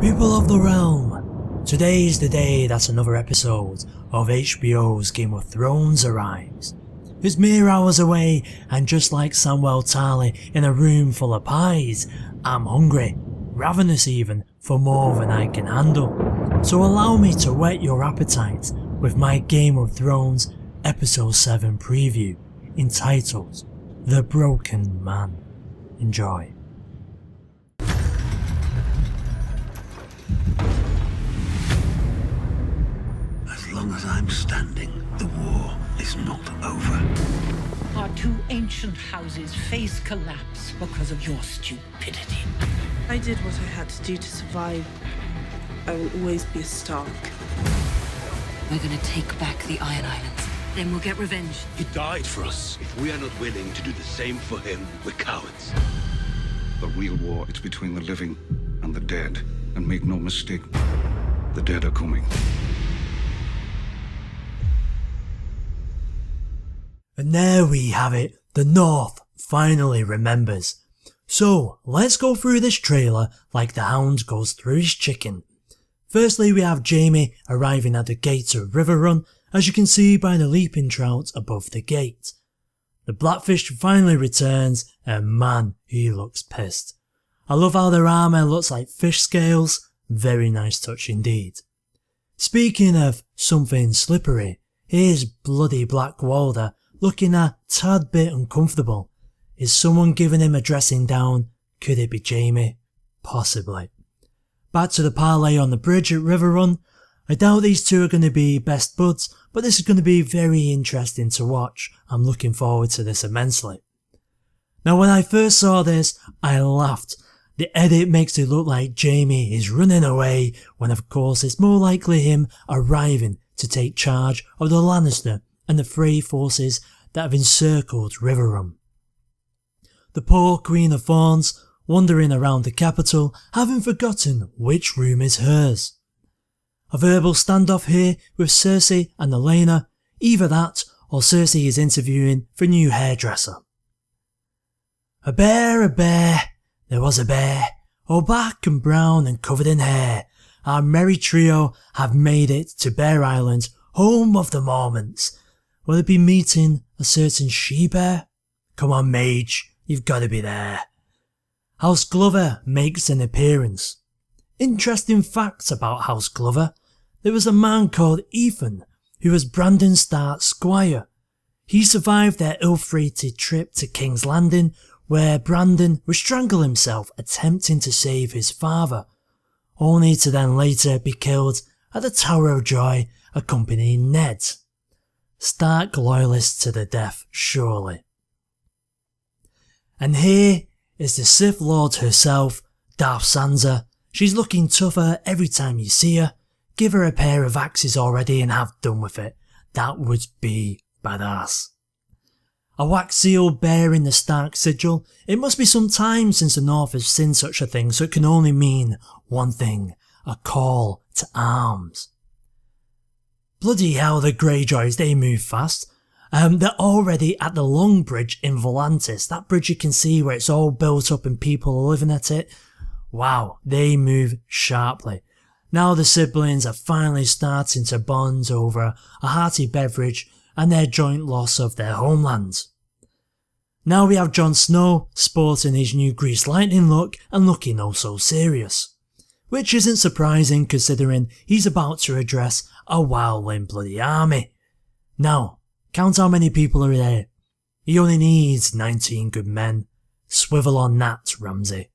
People of the realm, today is the day that another episode of HBO's Game of Thrones arrives. It's mere hours away, and just like Samuel Tarly in a room full of pies, I'm hungry, ravenous even, for more than I can handle. So allow me to whet your appetite with my Game of Thrones Episode 7 preview, entitled The Broken Man. Enjoy. As long as I'm standing, the war is not over. Our two ancient houses face collapse because of your stupidity. I did what I had to do to survive. I will always be a Stark. We're gonna take back the Iron Islands. Then we'll get revenge. He died for us. If we are not willing to do the same for him, we're cowards. The real war is between the living and the dead. And make no mistake, the dead are coming. And there we have it, the North finally remembers. So let's go through this trailer like the hound goes through his chicken. Firstly, we have Jaime arriving at the gate of Riverrun, as you can see by the leaping trout above the gate. The blackfish finally returns, and man, he looks pissed. I love how their armour looks like fish scales, very nice touch indeed. Speaking of something slippery, here's bloody Black Walder looking a tad bit uncomfortable. Is someone giving him a dressing down? Could it be Jaime? Possibly. Back to the parlay on the bridge at Riverrun. I doubt these two are going to be best buds, but this is going to be very interesting to watch. I'm looking forward to this immensely. Now when I first saw this, I laughed. The edit makes it look like Jaime is running away, when of course it's more likely him arriving to take charge of the Lannister and the Frey forces that have encircled Riverrun. The poor Queen of Thorns, wandering around the capital, having forgotten which room is hers. A verbal standoff here with Cersei and Elena, either that or Cersei is interviewing for a new hairdresser. A bear, there was a bear, all black and brown and covered in hair. Our merry trio have made it to Bear Island, home of the Mormonts. Will it be meeting a certain she-bear? Come on, mage, you've got to be there. House Glover makes an appearance. Interesting facts about House Glover. There was a man called Ethan, who was Brandon Stark's squire. He survived their ill-fated trip to King's Landing, where Brandon would strangle himself attempting to save his father, only to then later be killed at the Tower of Joy accompanying Ned. Stark loyalist to the death, surely. And here is the Sith Lord herself, Darth Sansa. She's looking tougher every time you see her. Give her a pair of axes already and have done with it. That would be badass. A wax seal bearing the Stark sigil. It must be some time since the North has seen such a thing, so it can only mean one thing: a call to arms. Bloody hell, the Greyjoys, they move fast. They're already at the Long Bridge in Volantis, that bridge you can see where it's all built up and people are living at it. Wow, they move sharply. Now the siblings are finally starting to bond over a hearty beverage and their joint loss of their homelands. Now we have Jon Snow sporting his new Grease Lightning look and looking oh so serious. Which isn't surprising considering he's about to address a wildling bloody army. Now, count how many people are there. He only needs 19 good men. Swivel on that, Ramsay.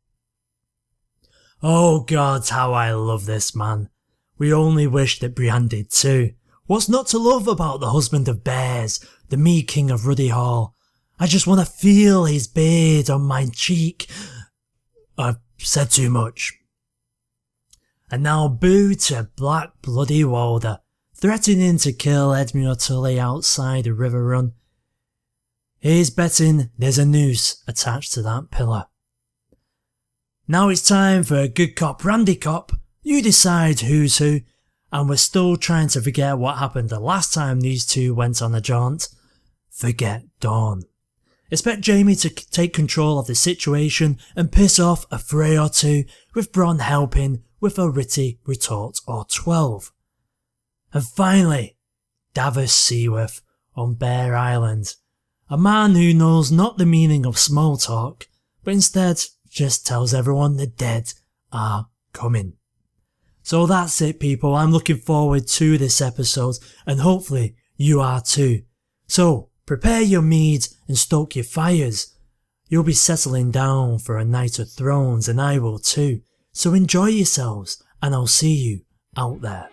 Oh god, how I love this man. We only wish that Brienne did too. What's not to love about the husband of bears, the me king of Ruddy Hall? I just want to feel his beard on my cheek. I've said too much. And now boo to Black Bloody Walder, threatening to kill Edmure Tully outside of Riverrun. Here's betting there's a noose attached to that pillar. Now it's time for a good cop Randy cop. You decide who's who, and we're still trying to forget what happened the last time these two went on a jaunt. Forget Dawn. Expect Jaime to take control of the situation and piss off a Frey or two, with Bronn helping with a witty retort or 12. And finally, Davos Seaworth on Bear Island, a man who knows not the meaning of small talk, but instead just tells everyone the dead are coming. So that's it, people. I'm looking forward to this episode, and hopefully you are too. So prepare your mead and stoke your fires. You'll be settling down for a night of Thrones, and I will too. So enjoy yourselves, and I'll see you out there.